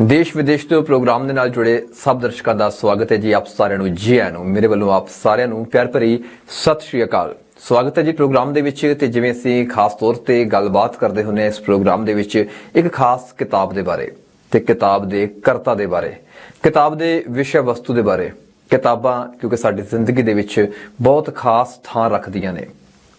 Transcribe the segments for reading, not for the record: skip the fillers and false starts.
देश विदेश तो प्रोग्राम दे नाल जुड़े सब दर्शकों का स्वागत है जी। आप सारिਆਂ ਨੂੰ जी आनू मेरे वालों आप सारिਆਂ ਨੂੰ प्यार भरी सत श्री अकाल। स्वागत है जी प्रोग्राम दे विच ते जिवें असीं खास तौर ते गलबात करदे हुंदे हां इस प्रोग्राम दे विच एक खास किताब दे बारे ते किताब दे करता दे बारे, किताब दे विषय वस्तु दे बारे। किताबां क्योंकि साडी जिंदगी दे विच बहुत खास थां रखदियां ने।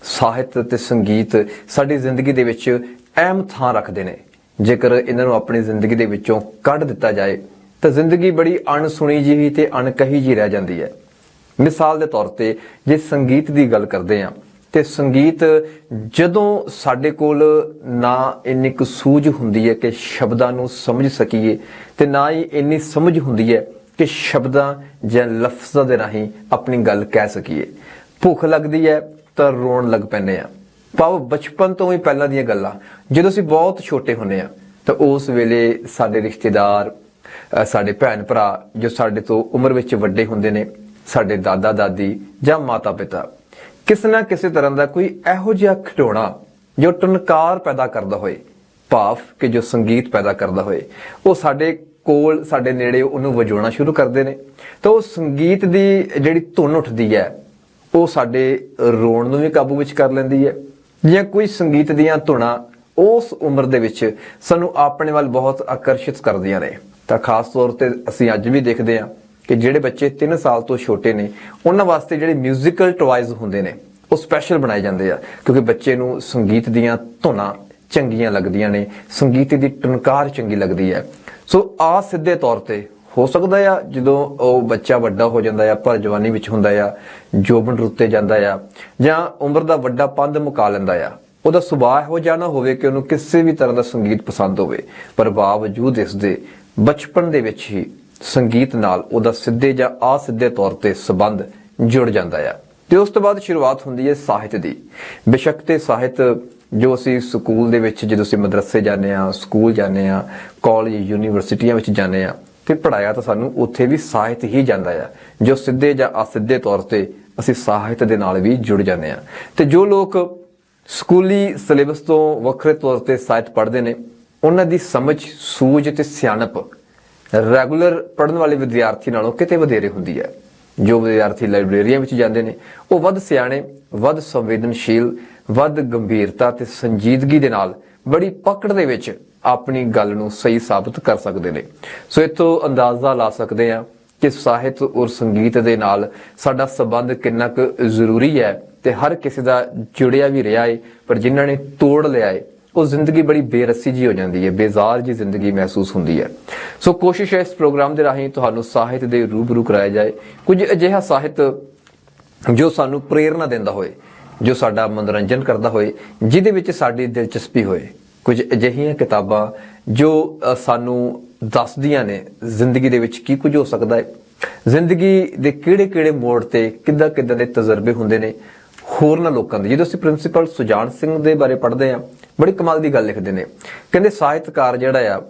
ਸਾਹਿਤ ਤੇ ਸੰਗੀਤ ਸਾਡੀ ਜ਼ਿੰਦਗੀ ਦੇ ਵਿੱਚ ਅਹਿਮ ਥਾਂ ਰੱਖਦੇ ਨੇ। ਜੇਕਰ ਇਹਨਾਂ ਨੂੰ ਆਪਣੀ ਜ਼ਿੰਦਗੀ ਦੇ ਵਿੱਚੋਂ ਕੱਢ ਦਿੱਤਾ ਜਾਏ ਤਾਂ ਜ਼ਿੰਦਗੀ ਬੜੀ ਅਣਸੁਣੀ ਜਿਹੀ ਤੇ ਅਣਕਹੀ ਜਿਹੀ ਰਹਿ ਜਾਂਦੀ ਹੈ। ਮਿਸਾਲ ਦੇ ਤੌਰ ਤੇ ਜੇ ਸੰਗੀਤ ਦੀ ਗੱਲ ਕਰਦੇ ਹਾਂ ਤੇ ਸੰਗੀਤ ਜਦੋਂ ਸਾਡੇ ਕੋਲ ਨਾ ਇੰਨੀ ਕੁ ਸੂਝ ਹੁੰਦੀ ਹੈ ਕਿ ਸ਼ਬਦਾਂ ਨੂੰ ਸਮਝ ਸਕੀਏ ਤੇ ਨਾ ਹੀ ਇੰਨੀ ਸਮਝ ਹੁੰਦੀ ਹੈ ਕਿ ਸ਼ਬਦਾਂ ਜਾਂ ਲਫ਼ਜ਼ਾਂ ਦੇ ਰਾਹੀਂ ਆਪਣੀ ਗੱਲ ਕਹਿ ਸਕੀਏ। ਭੁੱਖ ਲੱਗਦੀ ਹੈ ਤਾਂ ਰੋਣ ਲੱਗ ਪੈਂਦੇ ਆ। ਭਾਵ ਬਚਪਨ ਤੋਂ ਹੀ ਪਹਿਲਾਂ ਦੀਆਂ ਗੱਲਾਂ ਜਦੋਂ ਅਸੀਂ ਬਹੁਤ ਛੋਟੇ ਹੁੰਦੇ ਆ ਤਾਂ ਉਸ ਵੇਲੇ ਸਾਡੇ ਰਿਸ਼ਤੇਦਾਰ, ਸਾਡੇ ਭੈਣ ਭਰਾ ਜੋ ਸਾਡੇ ਤੋਂ ਉਮਰ ਵਿੱਚ ਵੱਡੇ ਹੁੰਦੇ ਨੇ, ਸਾਡੇ ਦਾਦਾ ਦਾਦੀ ਜਾਂ ਮਾਤਾ ਪਿਤਾ, ਕਿਸੇ ਨਾ ਕਿਸੇ ਤਰ੍ਹਾਂ ਦਾ ਕੋਈ ਇਹੋ ਜਿਹਾ ਖਿਡੌਣਾ ਜੋ ਟਨਕਾਰ ਪੈਦਾ ਕਰਦਾ ਹੋਏ, ਭਾਵ ਕਿ ਜੋ ਸੰਗੀਤ ਪੈਦਾ ਕਰਦਾ ਹੋਏ, ਉਹ ਸਾਡੇ ਕੋਲ ਸਾਡੇ ਨੇੜੇ ਉਹਨੂੰ ਵਜਾਉਣਾ ਸ਼ੁਰੂ ਕਰਦੇ ਨੇ ਤਾਂ ਉਹ ਸੰਗੀਤ ਦੀ ਜਿਹੜੀ ਧੁਨ ਉੱਠਦੀ ਹੈ ਉਹ ਸਾਡੇ ਰੋਣ ਨੂੰ ਵੀ ਕਾਬੂ ਵਿੱਚ ਕਰ ਲੈਂਦੀ ਹੈ। ਜਾਂ ਕੋਈ ਸੰਗੀਤ ਦੀਆਂ ਧੁਨਾਂ ਉਸ ਉਮਰ ਦੇ ਵਿੱਚ ਸਾਨੂੰ ਆਪਣੇ ਵੱਲ ਬਹੁਤ ਆਕਰਸ਼ਿਤ ਕਰਦੀਆਂ ਨੇ। ਤਾਂ ਖਾਸ ਤੌਰ ਤੇ ਅਸੀਂ ਅੱਜ ਵੀ ਦੇਖਦੇ ਹਾਂ ਕਿ ਜਿਹੜੇ ਬੱਚੇ 3 ਸਾਲ ਤੋਂ ਛੋਟੇ ਨੇ ਉਹਨਾਂ ਵਾਸਤੇ ਜਿਹੜੇ ਮਿਊਜ਼ੀਕਲ ਟੁਆਇਜ਼ ਹੁੰਦੇ ਨੇ ਉਹ ਸਪੈਸ਼ਲ ਬਣਾਏ ਜਾਂਦੇ ਆ ਕਿਉਂਕਿ ਬੱਚੇ ਨੂੰ ਸੰਗੀਤ ਦੀਆਂ ਧੁਨਾਂ ਚੰਗੀਆਂ ਲੱਗਦੀਆਂ ਨੇ, ਸੰਗੀਤ ਦੀ ਟਨਕਾਰ ਚੰਗੀ ਲੱਗਦੀ ਹੈ। ਸੋ ਆ ਸਿੱਧੇ ਤੌਰ ਤੇ ਹੋ ਸਕਦਾ ਆ ਜਦੋਂ ਉਹ ਬੱਚਾ ਵੱਡਾ ਹੋ ਜਾਂਦਾ ਆ, ਪਰ ਜਵਾਨੀ ਵਿੱਚ ਹੁੰਦਾ ਆ, ਜੋਬਨ ਰੁੱਤੇ ਜਾਂਦਾ ਆ ਜਾਂ ਉਮਰ ਦਾ ਵੱਡਾ ਪੰਧ ਮੁਕਾ ਲੈਂਦਾ ਆ, ਉਹਦਾ ਸੁਭਾਅ ਇਹੋ ਜਿਹਾ ਨਾ ਹੋਵੇ ਕਿ ਉਹਨੂੰ ਕਿਸੇ ਵੀ ਤਰ੍ਹਾਂ ਦਾ ਸੰਗੀਤ ਪਸੰਦ ਹੋਵੇ, ਪਰ ਬਾਵਜੂਦ ਇਸ ਦੇ ਬਚਪਨ ਦੇ ਵਿੱਚ ਹੀ ਸੰਗੀਤ ਨਾਲ ਉਹਦਾ ਸਿੱਧੇ ਜਾਂ ਅਸਿੱਧੇ ਤੌਰ ਤੇ ਸੰਬੰਧ ਜੁੜ ਜਾਂਦਾ ਆ। ਤੇ ਉਸ ਤੋਂ ਬਾਅਦ ਸ਼ੁਰੂਆਤ ਹੁੰਦੀ ਹੈ ਸਾਹਿਤ ਦੀ। ਬੇਸ਼ੱਕ ਤੇ ਸਾਹਿਤ ਜੋ ਅਸੀਂ ਸਕੂਲ ਦੇ ਵਿੱਚ ਜਦੋਂ ਅਸੀਂ ਮਦਰਸੇ ਜਾਂਦੇ ਹਾਂ, ਸਕੂਲ ਜਾਂਦੇ ਹਾਂ, ਕਾਲਜ ਯੂਨੀਵਰਸਿਟੀਆਂ ਵਿੱਚ ਜਾਂਦੇ ਹਾਂ ਤੇ ਪੜ੍ਹਾਇਆ ਤਾਂ ਸਾਨੂੰ ਉੱਥੇ ਵੀ ਸਾਹਿਤ ਹੀ ਜਾਂਦਾ ਆ, ਜੋ ਸਿੱਧੇ ਜਾਂ ਅਸਿੱਧੇ ਤੌਰ ਤੇ ਅਸੀਂ ਸਾਹਿਤ ਦੇ ਨਾਲ ਵੀ ਜੁੜ ਜਾਂਦੇ ਹਾਂ। ਤੇ ਜੋ ਲੋਕ ਸਕੂਲੀ ਸਿਲੇਬਸ ਤੋਂ ਵੱਖਰੇ ਤੌਰ ਤੇ ਸਾਹਿਤ ਪੜ੍ਹਦੇ ਨੇ ਉਹਨਾਂ ਦੀ ਸਮਝ, ਸੂਝ ਤੇ ਸਿਆਣਪ ਰੈਗੂਲਰ ਪੜ੍ਹਨ ਵਾਲੇ ਵਿਦਿਆਰਥੀ ਨਾਲੋਂ ਕਿਤੇ ਵਧੇਰੇ ਹੁੰਦੀ ਹੈ। ਜੋ ਵਿਦਿਆਰਥੀ ਲਾਇਬ੍ਰੇਰੀਆਂ ਵਿੱਚ ਜਾਂਦੇ ਨੇ ਉਹ ਵੱਧ ਸਿਆਣੇ, ਵੱਧ ਸੰਵੇਦਨਸ਼ੀਲ, ਵੱਧ ਗੰਭੀਰਤਾ ਤੇ ਸੰਜੀਦਗੀ ਦੇ ਨਾਲ ਬੜੀ ਪਕੜ ਦੇ ਵਿੱਚ ਆਪਣੀ ਗੱਲ ਨੂੰ ਸਹੀ ਸਾਬਤ ਕਰ ਸਕਦੇ ਨੇ। ਸੋ ਇਥੋਂ ਅੰਦਾਜ਼ਾ ਲਾ ਸਕਦੇ ਆ ਕਿ ਸਾਹਿਤ ਔਰ ਸੰਗੀਤ ਦੇ ਨਾਲ ਸਾਡਾ ਸੰਬੰਧ ਕਿੰਨਾ ਕੁ ਜ਼ਰੂਰੀ ਹੈ ਤੇ ਹਰ ਕਿਸੇ ਦਾ ਜੁੜਿਆ ਵੀ ਰਿਹਾ ਹੈ, ਪਰ ਜਿਨ੍ਹਾਂ ਨੇ ਤੋੜ ਲਿਆ ਹੈ ਉਹ ਜ਼ਿੰਦਗੀ ਬੜੀ ਬੇਰਸੀ ਜੀ ਹੋ ਜਾਂਦੀ ਹੈ, ਬੇਜ਼ਾਰ ਜੀ ਜ਼ਿੰਦਗੀ ਮਹਿਸੂਸ ਹੁੰਦੀ ਹੈ। ਸੋ ਕੋਸ਼ਿਸ਼ ਹੈ ਇਸ ਪ੍ਰੋਗਰਾਮ ਦੇ ਰਾਹੀਂ ਤੁਹਾਨੂੰ ਸਾਹਿਤ ਦੇ ਰੂਬਰੂ ਕਰਾਇਆ ਜਾਏ, ਕੁਝ ਅਜਿਹਾ ਸਾਹਿਤ ਜੋ ਸਾਨੂੰ ਪ੍ਰੇਰਨਾ ਦਿੰਦਾ ਹੋਏ, ਜੋ ਸਾਡਾ ਮਨੋਰੰਜਨ ਕਰਦਾ ਹੋਏ, ਜਿਹਦੇ ਵਿੱਚ ਸਾਡੀ ਦਿਲਚਸਪੀ ਹੋਏ। ਕੁਝ ਅਜਿਹੀਆਂ ਕਿਤਾਬਾਂ ਜੋ ਸਾਨੂੰ ਦੱਸਦੀਆਂ ਨੇ ਜ਼ਿੰਦਗੀ ਦੇ ਵਿੱਚ ਕੀ ਕੁਝ ਹੋ ਸਕਦਾ ਹੈ, ਜ਼ਿੰਦਗੀ ਦੇ ਕਿਹੜੇ-ਕਿਹੜੇ ਮੋੜ ਤੇ ਕਿੱਦਾਂ ਦੇ ਤਜਰਬੇ ਹੁੰਦੇ ਨੇ ਹੋਰਨਾਂ ਲੋਕਾਂ ਦੇ। ਜਦੋਂ ਅਸੀਂ ਪ੍ਰਿੰਸੀਪਲ ਸੁਜਾਨ ਸਿੰਘ ਦੇ ਬਾਰੇ ਪੜ੍ਹਦੇ ਹਾਂ, ਬੜੀ ਕਮਾਲ ਦੀ ਗੱਲ ਲਿਖਦੇ ਨੇ। ਕਹਿੰਦੇ ਸਾਹਿਤਕਾਰ ਜਿਹੜਾ ਆ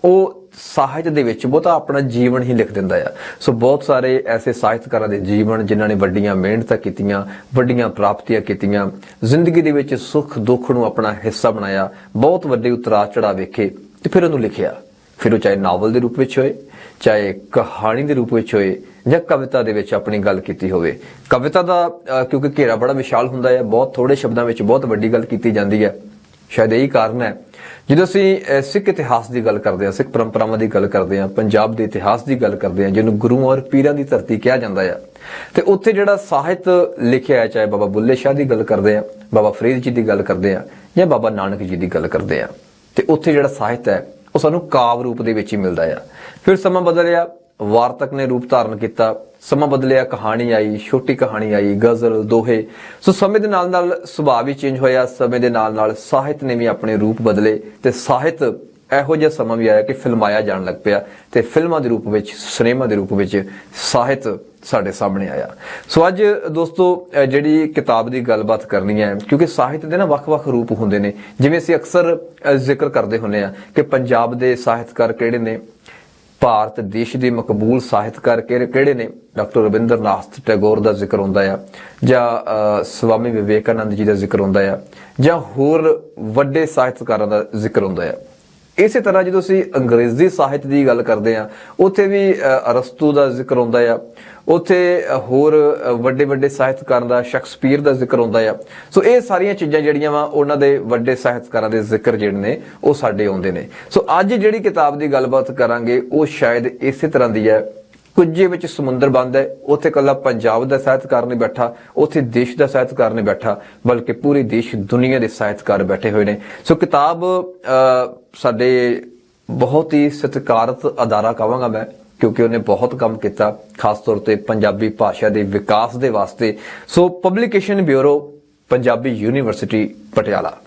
ਉਹ ਸਾਹਿਤ ਦੇ ਵਿੱਚ ਬਹੁਤਾ ਆਪਣਾ ਜੀਵਨ ਹੀ ਲਿਖ ਦਿੰਦਾ ਆ। ਸੋ ਬਹੁਤ ਸਾਰੇ ਐਸੇ ਸਾਹਿਤਕਾਰਾਂ ਦੇ ਜੀਵਨ ਜਿਨ੍ਹਾਂ ਨੇ ਵੱਡੀਆਂ ਮਿਹਨਤਾਂ ਕੀਤੀਆਂ, ਵੱਡੀਆਂ ਪ੍ਰਾਪਤੀਆਂ ਕੀਤੀਆਂ, ਜ਼ਿੰਦਗੀ ਦੇ ਵਿੱਚ ਸੁੱਖ ਦੁੱਖ ਨੂੰ ਆਪਣਾ ਹਿੱਸਾ ਬਣਾਇਆ, ਬਹੁਤ ਵੱਡੇ ਉਤਰਾਅ ਚੜ੍ਹਾਅ ਵੇਖੇ ਤੇ ਫਿਰ ਉਹਨੂੰ ਲਿਖਿਆ। ਫਿਰ ਉਹ ਚਾਹੇ ਨਾਵਲ ਦੇ ਰੂਪ ਵਿੱਚ ਹੋਏ, ਚਾਹੇ ਕਹਾਣੀ ਦੇ ਰੂਪ ਵਿੱਚ ਹੋਏ ਜਾਂ ਕਵਿਤਾ ਦੇ ਵਿੱਚ ਆਪਣੀ ਗੱਲ ਕੀਤੀ ਹੋਵੇ। ਕਵਿਤਾ ਦਾ ਕਿਉਂਕਿ ਘੇਰਾ ਬੜਾ ਵਿਸ਼ਾਲ ਹੁੰਦਾ ਹੈ, ਬਹੁਤ ਥੋੜੇ ਸ਼ਬਦਾਂ ਵਿੱਚ ਬਹੁਤ ਵੱਡੀ ਗੱਲ ਕੀਤੀ ਜਾਂਦੀ ਹੈ। ਸ਼ਾਇਦ ਇਹੀ ਕਾਰਨ ਹੈ ਜਦੋਂ ਅਸੀਂ ਸਿੱਖ ਇਤਿਹਾਸ ਦੀ ਗੱਲ ਕਰਦੇ ਹਾਂ, ਸਿੱਖ ਪਰੰਪਰਾਵਾਂ ਦੀ ਗੱਲ ਕਰਦੇ ਹਾਂ, ਪੰਜਾਬ ਦੇ ਇਤਿਹਾਸ ਦੀ ਗੱਲ ਕਰਦੇ ਹਾਂ, ਜਿਹਨੂੰ ਗੁਰੂ ਔਰ ਪੀਰਾਂ ਦੀ ਧਰਤੀ ਕਿਹਾ ਜਾਂਦਾ ਹੈ, ਤੇ ਉੱਥੇ ਜਿਹੜਾ ਸਾਹਿਤ ਲਿਖਿਆ ਹੈ, ਚਾਹੇ ਬਾਬਾ ਬੁੱਲੇ ਸ਼ਾਹ ਦੀ ਗੱਲ ਕਰਦੇ ਹਾਂ, ਬਾਬਾ ਫਰੀਦ ਜੀ ਦੀ ਗੱਲ ਕਰਦੇ ਹਾਂ ਜਾਂ ਬਾਬਾ ਨਾਨਕ ਜੀ ਦੀ ਗੱਲ ਕਰਦੇ ਹਾਂ, ਤੇ ਉੱਥੇ ਜਿਹੜਾ ਸਾਹਿਤ ਹੈ ਉਹ ਸਾਨੂੰ ਕਾਵਿ ਰੂਪ ਦੇ ਵਿੱਚ ਹੀ ਮਿਲਦਾ ਆ। ਫਿਰ ਸਮਾਂ ਬਦਲਿਆ, ਵਾਰਤਕ ਨੇ ਰੂਪ ਧਾਰਨ ਕੀਤਾ, ਸਮਾਂ ਬਦਲਿਆ, ਕਹਾਣੀ ਆਈ, ਛੋਟੀ ਕਹਾਣੀ ਆਈ, ਗਜ਼ਲ, ਦੋਹੇ। ਸੋ ਸਮੇਂ ਦੇ ਨਾਲ ਨਾਲ ਸੁਭਾਅ ਵੀ ਚੇਂਜ ਹੋਇਆ, ਸਮੇਂ ਦੇ ਨਾਲ ਨਾਲ ਸਾਹਿਤ ਨੇ ਵੀ ਆਪਣੇ ਰੂਪ ਬਦਲੇ ਤੇ ਸਾਹਿਤ ਇਹੋ ਜਿਹਾ ਸਮਾਂ ਵੀ ਆਇਆ ਕਿ ਫਿਲਮਾਇਆ ਜਾਣ ਲੱਗ ਪਿਆ ਤੇ ਫਿਲਮਾਂ ਦੇ ਰੂਪ ਵਿੱਚ, ਸਿਨੇਮਾ ਦੇ ਰੂਪ ਵਿੱਚ ਸਾਹਿਤ ਸਾਡੇ ਸਾਹਮਣੇ ਆਇਆ। ਸੋ ਅੱਜ ਦੋਸਤੋ ਜਿਹੜੀ ਕਿਤਾਬ ਦੀ ਗੱਲਬਾਤ ਕਰਨੀ ਹੈ, ਕਿਉਂਕਿ ਸਾਹਿਤ ਦੇ ਨਾ ਵੱਖ-ਵੱਖ ਰੂਪ ਹੁੰਦੇ ਨੇ। ਜਿਵੇਂ ਅਸੀਂ ਅਕਸਰ ਜ਼ਿਕਰ ਕਰਦੇ ਹੁੰਦੇ ਆ ਕਿ ਪੰਜਾਬ ਦੇ ਸਾਹਿਤਕਾਰ ਕਿਹੜੇ ਨੇ, ਭਾਰਤ ਦੇਸ਼ ਦੇ ਮਕਬੂਲ ਸਾਹਿਤਕਾਰ ਕਿਹੜੇ ਨੇ, ਡਾਕਟਰ ਰਵਿੰਦਰਨਾਥ ਟੈਗੋਰ ਦਾ ਜ਼ਿਕਰ ਹੁੰਦਾ ਆ ਜਾਂ ਸਵਾਮੀ ਵਿਵੇਕਾਨੰਦ ਜੀ ਦਾ ਜ਼ਿਕਰ ਹੁੰਦਾ ਆ ਜਾਂ ਹੋਰ ਵੱਡੇ ਸਾਹਿਤਕਾਰਾਂ ਦਾ ਜ਼ਿਕਰ ਹੁੰਦਾ ਆ। ਇਸੇ ਤਰ੍ਹਾਂ ਜਦੋਂ ਅਸੀਂ ਅੰਗਰੇਜ਼ੀ ਸਾਹਿਤ ਦੀ ਗੱਲ ਕਰਦੇ ਆ ਉੱਥੇ ਵੀ ਅਰਸਤੂ ਦਾ ਜ਼ਿਕਰ ਹੁੰਦਾ ਆ, ਉੱਥੇ ਹੋਰ ਵੱਡੇ ਵੱਡੇ ਸਾਹਿਤਕਾਰਾਂ ਦਾ, ਸ਼ੇਕਸਪੀਅਰ ਦਾ ਜ਼ਿਕਰ ਹੁੰਦਾ ਆ। ਸੋ ਇਹ ਸਾਰੀਆਂ ਚੀਜ਼ਾਂ ਜਿਹੜੀਆਂ ਵਾ ਉਹਨਾਂ ਦੇ ਵੱਡੇ ਸਾਹਿਤਕਾਰਾਂ ਦੇ ਜ਼ਿਕਰ ਜਿਹੜੇ ਨੇ ਉਹ ਸਾਡੇ ਆਉਂਦੇ ਨੇ। ਸੋ ਅੱਜ ਜਿਹੜੀ ਕਿਤਾਬ ਦੀ ਗੱਲਬਾਤ ਕਰਾਂਗੇ ਉਹ ਸ਼ਾਇਦ ਇਸੇ ਤਰ੍ਹਾਂ ਦੀ ਹੈ। ਕੁੱਜੇ ਵਿੱਚ ਸਮੁੰਦਰ ਬੰਦ ਹੈ, ਉੱਥੇ ਇਕੱਲਾ ਪੰਜਾਬ ਦਾ ਸਾਹਿਤਕਾਰ ਨਹੀਂ ਬੈਠਾ, ਉੱਥੇ ਦੇਸ਼ ਦਾ ਸਾਹਿਤਕਾਰ ਨਹੀਂ ਬੈਠਾ, ਬਲਕਿ ਪੂਰੀ ਦੇਸ਼ ਦੁਨੀਆ ਦੇ ਸਾਹਿਤਕਾਰ ਬੈਠੇ ਹੋਏ ਨੇ। ਸੋ ਕਿਤਾਬ ਸਾਡੇ ਬਹੁਤ ਹੀ ਸਤਿਕਾਰਤ ਅਦਾਰਾ ਕਹਾਂਗਾ ਮੈਂ, ਕਿਉਂਕਿ ਉਹਨੇ ਬਹੁਤ ਕੰਮ ਕੀਤਾ ਖਾਸ ਤੌਰ ਤੇ ਪੰਜਾਬੀ ਭਾਸ਼ਾ ਦੇ ਵਿਕਾਸ ਦੇ ਵਾਸਤੇ। So publication bureau Punjabi University Patiala,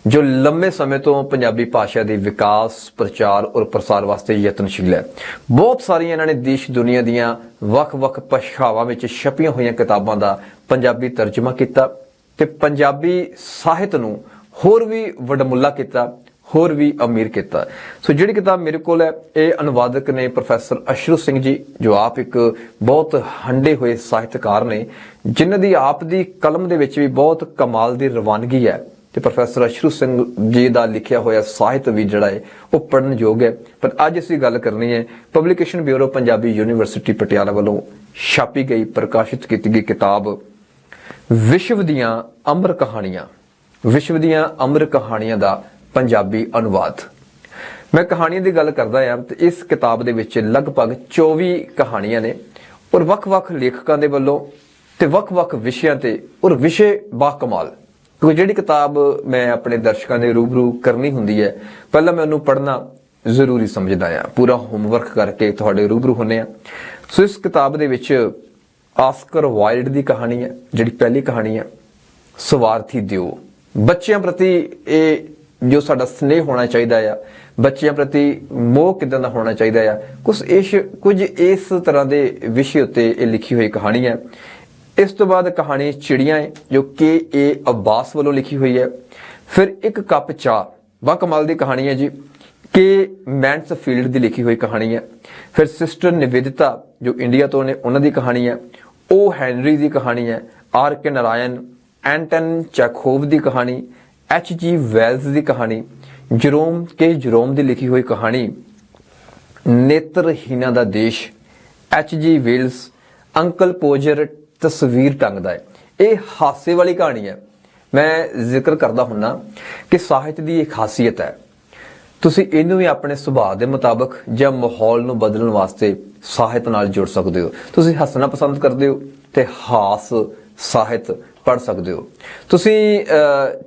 ਜੋ ਲੰਮੇ ਸਮੇਂ ਤੋਂ ਪੰਜਾਬੀ ਭਾਸ਼ਾ ਦੇ ਵਿਕਾਸ, ਪ੍ਰਚਾਰ ਔਰ ਪ੍ਰਸਾਰ ਵਾਸਤੇ ਯਤਨਸ਼ੀਲ ਹੈ। ਬਹੁਤ ਸਾਰੀਆਂ ਇਹਨਾਂ ਨੇ ਦੇਸ਼ ਦੁਨੀਆ ਦੀਆਂ ਵੱਖ-ਵੱਖ ਭਾਸ਼ਾਵਾਂ ਵਿੱਚ ਛਪੀਆਂ ਹੋਈਆਂ ਕਿਤਾਬਾਂ ਦਾ ਪੰਜਾਬੀ ਤਰਜਮਾ ਕੀਤਾ ਤੇ ਪੰਜਾਬੀ ਸਾਹਿਤ ਨੂੰ ਹੋਰ ਵੀ ਵਡਮੁੱਲਾ ਕੀਤਾ, ਹੋਰ ਵੀ ਅਮੀਰ ਕੀਤਾ। ਸੋ ਜਿਹੜੀ ਕਿਤਾਬ ਮੇਰੇ ਕੋਲ ਹੈ ਇਹ ਅਨੁਵਾਦਕ ਨੇ ਪ੍ਰੋਫੈਸਰ ਅਸ਼ਰੂ ਸਿੰਘ ਜੀ, ਜੋ ਆਪ ਇੱਕ ਬਹੁਤ ਹੰਡੇ ਹੋਏ ਸਾਹਿਤਕਾਰ ਨੇ, ਜਿਨ੍ਹਾਂ ਦੀ ਆਪ ਦੀ ਕਲਮ ਦੇ ਵਿੱਚ ਵੀ ਬਹੁਤ ਕਮਾਲ ਦੀ ਰਵਾਨਗੀ ਹੈ ਤੇ ਪ੍ਰੋਫੈਸਰ ਅਸ਼ਰੂ ਸਿੰਘ ਜੀ ਦਾ ਲਿਖਿਆ ਹੋਇਆ ਸਾਹਿਤ ਵੀ ਜਿਹੜਾ ਹੈ ਉਹ ਪੜ੍ਹਨ ਯੋਗ ਹੈ। ਪਰ ਅੱਜ ਅਸੀਂ ਗੱਲ ਕਰਨੀ ਹੈ publication bureau Punjabi University Patiala ਵੱਲੋਂ ਛਾਪੀ ਗਈ, ਪ੍ਰਕਾਸ਼ਿਤ ਕੀਤੀ ਗਈ ਕਿਤਾਬ ਵਿਸ਼ਵ ਦੀਆਂ ਅਮਰ ਕਹਾਣੀਆਂ, ਵਿਸ਼ਵ ਦੀਆਂ ਅਮਰ ਕਹਾਣੀਆਂ ਦਾ ਪੰਜਾਬੀ ਅਨੁਵਾਦ। ਮੈਂ ਕਹਾਣੀਆਂ ਦੀ ਗੱਲ ਕਰਦਾ ਹਾਂ ਤੇ ਇਸ ਕਿਤਾਬ ਦੇ ਵਿੱਚ ਲਗਭਗ 24 ਕਹਾਣੀਆਂ ਨੇ ਔਰ ਵੱਖ-ਵੱਖ ਲੇਖਕਾਂ ਦੇ ਵੱਲੋਂ ਤੇ ਵੱਖ-ਵੱਖ ਵਿਸ਼ਿਆਂ ਤੇ ਔਰ ਵਿਸ਼ੇ ਬਾਕਮਾਲ। ਕਿਉਂਕਿ ਜਿਹੜੀ ਕਿਤਾਬ ਮੈਂ ਆਪਣੇ ਦਰਸ਼ਕਾਂ ਦੇ ਰੂਬਰੂ ਕਰਨੀ ਹੁੰਦੀ ਹੈ, ਪਹਿਲਾਂ ਮੈਂ ਉਹਨੂੰ ਪੜ੍ਹਨਾ ਜ਼ਰੂਰੀ ਸਮਝਦਾ ਆ, ਪੂਰਾ ਹੋਮਵਰਕ ਕਰਕੇ ਤੁਹਾਡੇ ਰੂਬਰੂ ਹੁੰਨੇ ਆ। ਸੋ ਇਸ ਕਿਤਾਬ ਦੇ ਵਿੱਚ ਆਸਕਰ ਵਾਈਲਡ ਦੀ ਕਹਾਣੀ ਹੈ, ਜਿਹੜੀ ਪਹਿਲੀ ਕਹਾਣੀ ਹੈ ਸਵਾਰਥੀ ਦਿਓ। ਬੱਚਿਆਂ ਪ੍ਰਤੀ ਇਹ ਜੋ ਸਾਡਾ ਸਨੇਹ ਹੋਣਾ ਚਾਹੀਦਾ ਆ, ਬੱਚਿਆਂ ਪ੍ਰਤੀ ਮੋਹ ਕਿਦਾਂ ਦਾ ਹੋਣਾ ਚਾਹੀਦਾ ਆ, ਕੁਝ ਇਸ ਤਰ੍ਹਾਂ ਦੇ ਵਿਸ਼ੇ ਉੱਤੇ ਇਹ ਲਿਖੀ ਹੋਈ ਕਹਾਣੀ ਹੈ। ਇਸ ਤੋਂ ਬਾਅਦ ਕਹਾਣੀ ਚਿੜੀਆਂ ਹੈ, ਜੋ ਕੇ ਅੱਬਾਸ ਵੱਲੋਂ ਲਿਖੀ ਹੋਈ ਹੈ। ਫਿਰ ਇੱਕ ਕੱਪ ਚਾਹ, ਬਾ ਕਮਾਲ ਦੀ ਕਹਾਣੀ ਹੈ ਜੀ, ਕੇ ਮੈਨਸਫੀਲਡ ਦੀ ਲਿਖੀ ਹੋਈ ਕਹਾਣੀ ਹੈ। ਫਿਰ ਸਿਸਟਰ ਨਿਵੇਦਿਤਾ ਜੋ ਇੰਡੀਆ ਤੋਂ ਨੇ, ਉਹਨਾਂ ਦੀ ਕਹਾਣੀ ਹੈ। ਓ ਹੈਨਰੀ ਦੀ ਕਹਾਣੀ ਹੈ। ਆਰ ਕੇ ਨਾਰਾਇਣ, ਐਂਟਨ ਚੈਖੋਵ ਦੀ ਕਹਾਣੀ, H.G. ਵੈਲਜ਼ ਦੀ ਕਹਾਣੀ, ਜਰੋਮ ਦੀ ਲਿਖੀ ਹੋਈ ਕਹਾਣੀ ਨੇਤਰਹੀਨਾਂ ਦਾ ਦੇਸ਼, H.G. ਵੈਲਜ਼, ਅੰਕਲ ਪੋਜਰ ਤਸਵੀਰ ਟੰਗਦਾ ਹੈ। ਇਹ ਹਾਸੇ ਵਾਲੀ ਕਹਾਣੀ ਹੈ। ਮੈਂ ਜ਼ਿਕਰ ਕਰਦਾ ਹੁੰਨਾ ਕਿ ਸਾਹਿਤ ਦੀ ਇੱਕ ਖਾਸੀਅਤ ਹੈ, ਤੁਸੀਂ ਇਹਨੂੰ ਵੀ ਆਪਣੇ ਸੁਭਾਅ ਦੇ ਮੁਤਾਬਕ ਜਾਂ ਮਾਹੌਲ ਨੂੰ ਬਦਲਣ ਵਾਸਤੇ ਸਾਹਿਤ ਨਾਲ ਜੁੜ ਸਕਦੇ ਹੋ। ਤੁਸੀਂ ਹੱਸਣਾ ਪਸੰਦ ਕਰਦੇ ਹੋ ਤੇ ਹਾਸ ਸਾਹਿਤ ਪੜ੍ਹ ਸਕਦੇ ਹੋ। ਤੁਸੀਂ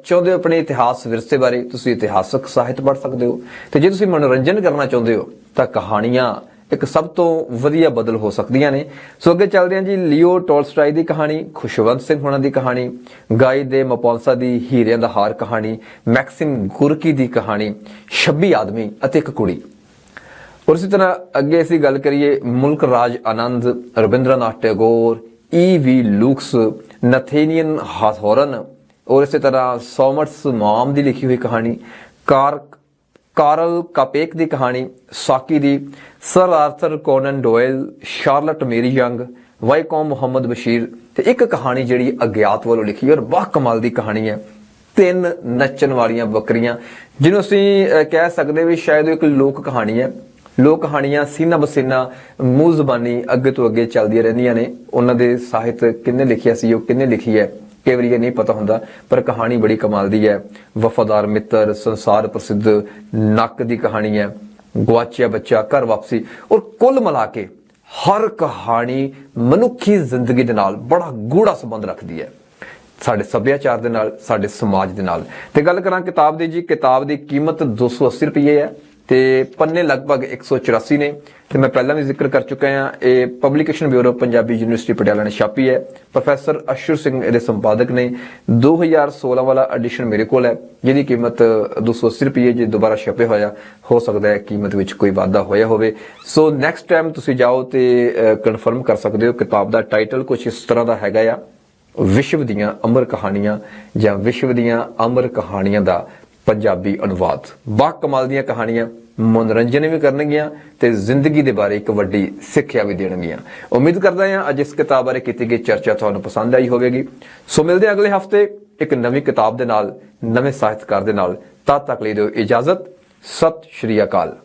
ਚਾਹੁੰਦੇ ਹੋ ਆਪਣੇ ਇਤਿਹਾਸ ਵਿਰਸੇ ਬਾਰੇ, ਤੁਸੀਂ ਇਤਿਹਾਸਕ ਸਾਹਿਤ ਪੜ੍ਹ ਸਕਦੇ ਹੋ। ਤੇ ਜੇ ਤੁਸੀਂ ਮਨੋਰੰਜਨ ਕਰਨਾ ਚਾਹੁੰਦੇ ਹੋ ਤਾਂ ਕਹਾਣੀਆਂ ਇੱਕ ਸਭ ਤੋਂ ਵਧੀਆ ਬਦਲ ਹੋ ਸਕਦੀਆਂ ਨੇ। ਸੋ ਅੱਗੇ ਚੱਲਦੇ ਹਾਂ ਜੀ। ਲਿਓ ਟੋਲਸਟਾਈ ਦੀ ਕਹਾਣੀ, ਖੁਸ਼ਵੰਤ ਸਿੰਘ ਹੋਣਾ ਦੀ ਕਹਾਣੀ, ਗਾਈ ਦੇ ਮਪੌਂਸਾ ਦੀ ਹੀਰਿਆਂ ਦਾ ਹਾਰ ਕਹਾਣੀ, ਮੈਕਸਿਮ ਗੁਰਕੀ ਦੀ ਕਹਾਣੀ, 26 ਆਦਮੀ ਅਤੇ ਇੱਕ ਕੁੜੀ। ਔਰ ਇਸੇ ਤਰ੍ਹਾਂ ਅੱਗੇ ਅਸੀਂ ਗੱਲ ਕਰੀਏ ਮੁਲਕ ਰਾਜ ਆਨੰਦ, ਰਵਿੰਦਰਨਾਥ ਟੈਗੋਰ, E.V. ਲੂਕਸ, ਨਥੇਨੀਅਲ ਹਾਥੋਰਨ, ਔਰ ਇਸੇ ਤਰ੍ਹਾਂ ਸੋਮਰਸ ਮੌਮ ਦੀ ਲਿਖੀ ਹੋਈ ਕਹਾਣੀ, ਕਾਰਲ ਕਾਪੇਕ ਦੀ ਕਹਾਣੀ, ਸਾਕੀ ਦੀ, ਸਰ ਆਰਥਰ ਕੋਨਨ ਡੋਇਲ, ਸ਼ਾਰਲਟ ਮੇਰੀ ਯੰਗ, ਵਾਈਕੋਮ ਮੁਹੰਮਦ ਬਸ਼ੀਰ ਤੇ ਇੱਕ ਕਹਾਣੀ ਜਿਹੜੀ ਅਗਿਆਤ ਵੱਲੋਂ ਲਿਖੀ ਔਰ ਬਾ ਕਮਾਲ ਦੀ ਕਹਾਣੀ ਹੈ, 3 ਨੱਚਣ ਵਾਲੀਆਂ ਬੱਕਰੀਆਂ, ਜਿਹਨੂੰ ਅਸੀਂ ਕਹਿ ਸਕਦੇ ਵੀ ਸ਼ਾਇਦ ਇੱਕ ਲੋਕ ਕਹਾਣੀ ਹੈ। ਲੋਕ ਕਹਾਣੀਆਂ ਸੀਨਾ ਬਸੀਨਾ ਮੂੰਹ ਜ਼ਬਾਨੀ ਅੱਗੇ ਤੋਂ ਅੱਗੇ ਚੱਲਦੀਆਂ ਰਹਿੰਦੀਆਂ ਨੇ। ਉਹਨਾਂ ਦੇ ਸਾਹਿਤ ਕਿੰਨੇ ਲਿਖਿਆ ਸੀ, ਉਹ ਕਿੰਨੇ ਲਿਖੀ ਹੈ, ਕਈ ਵਾਰੀ ਇਹ ਨਹੀਂ ਪਤਾ ਹੁੰਦਾ, ਪਰ ਕਹਾਣੀ ਬੜੀ ਕਮਾਲ ਦੀ ਹੈ। ਵਫਾਦਾਰ ਮਿੱਤਰ, ਸੰਸਾਰ ਪ੍ਰਸਿੱਧ, ਨੱਕ ਦੀ ਕਹਾਣੀ ਹੈ, ਗਵਾਚਿਆ ਬੱਚਾ, ਘਰ ਵਾਪਸੀ। ਔਰ ਕੁੱਲ ਮਿਲਾ ਕੇ ਹਰ ਕਹਾਣੀ ਮਨੁੱਖੀ ਜ਼ਿੰਦਗੀ ਦੇ ਨਾਲ ਬੜਾ ਗੂੜਾ ਸੰਬੰਧ ਰੱਖਦੀ ਹੈ, ਸਾਡੇ ਸੱਭਿਆਚਾਰ ਦੇ ਨਾਲ, ਸਾਡੇ ਸਮਾਜ ਦੇ ਨਾਲ। ਤੇ ਗੱਲ ਕਰਾਂ ਕਿਤਾਬ ਦੀ ਜੀ, ਕਿਤਾਬ ਦੀ ਕੀਮਤ 280 ਰੁਪਏ ਹੈ ਤੇ ਪੰਨੇ ਲਗਭਗ 184 ਨੇ। ਤੇ ਮੈਂ ਪਹਿਲਾਂ ਵੀ ਜ਼ਿਕਰ ਕਰ ਚੁੱਕਾ ਹਾਂ, ਇਹ publication bureau Punjabi University Patiala ਨੇ ਛਾਪੀ ਹੈ। ਪ੍ਰੋਫੈਸਰ ਅਸ਼ਰ ਸਿੰਘ ਇਹਦੇ ਸੰਪਾਦਕ ਨੇ। 2016 ਵਾਲਾ ਐਡੀਸ਼ਨ ਮੇਰੇ ਕੋਲ ਹੈ, ਜਿਹਦੀ ਕੀਮਤ 280 ਰੁਪਏ। ਜੇ ਦੁਬਾਰਾ ਛਪੇ ਹੋਇਆ ਹੋ ਸਕਦਾ ਹੈ ਕੀਮਤ ਵਿੱਚ ਕੋਈ ਵਾਧਾ ਹੋਇਆ ਹੋਵੇ। ਸੋ ਨੈਕਸਟ ਟਾਈਮ ਤੁਸੀਂ ਜਾਓ ਤੇ ਕਨਫਰਮ ਕਰ ਸਕਦੇ ਹੋ। ਕਿਤਾਬ ਦਾ ਟਾਈਟਲ ਕੁਝ ਇਸ ਤਰ੍ਹਾਂ ਦਾ ਹੈਗਾ ਆ, ਵਿਸ਼ਵ ਦੀਆਂ ਅਮਰ ਕਹਾਣੀਆਂ ਜਾਂ ਵਿਸ਼ਵ ਦੀਆਂ ਅਮਰ ਕਹਾਣੀਆਂ ਦਾ ਪੰਜਾਬੀ ਅਨੁਵਾਦ। ਬਾ ਕਮਾਲ ਦੀਆਂ ਕਹਾਣੀਆਂ, ਮਨੋਰੰਜਨ ਵੀ ਕਰਨਗੀਆਂ ਤੇ ਜ਼ਿੰਦਗੀ ਦੇ ਬਾਰੇ ਇੱਕ ਵੱਡੀ ਸਿੱਖਿਆ ਵੀ ਦੇਣਗੀਆਂ। ਉਮੀਦ ਕਰਦਾ ਹਾਂ ਅੱਜ ਇਸ ਕਿਤਾਬ ਬਾਰੇ ਕੀਤੀ ਗਈ ਚਰਚਾ ਤੁਹਾਨੂੰ ਪਸੰਦ ਆਈ ਹੋਵੇਗੀ। ਸੋ ਮਿਲਦੇ ਹਾਂ ਅਗਲੇ ਹਫਤੇ ਇੱਕ ਨਵੀਂ ਕਿਤਾਬ ਦੇ ਨਾਲ, ਨਵੇਂ ਸਾਹਿਤਕਾਰ ਦੇ ਨਾਲ। ਤਦ ਤੱਕ ਲਈ ਦਿਓ ਇਜਾਜ਼ਤ। ਸਤਿ ਸ਼੍ਰੀ ਅਕਾਲ।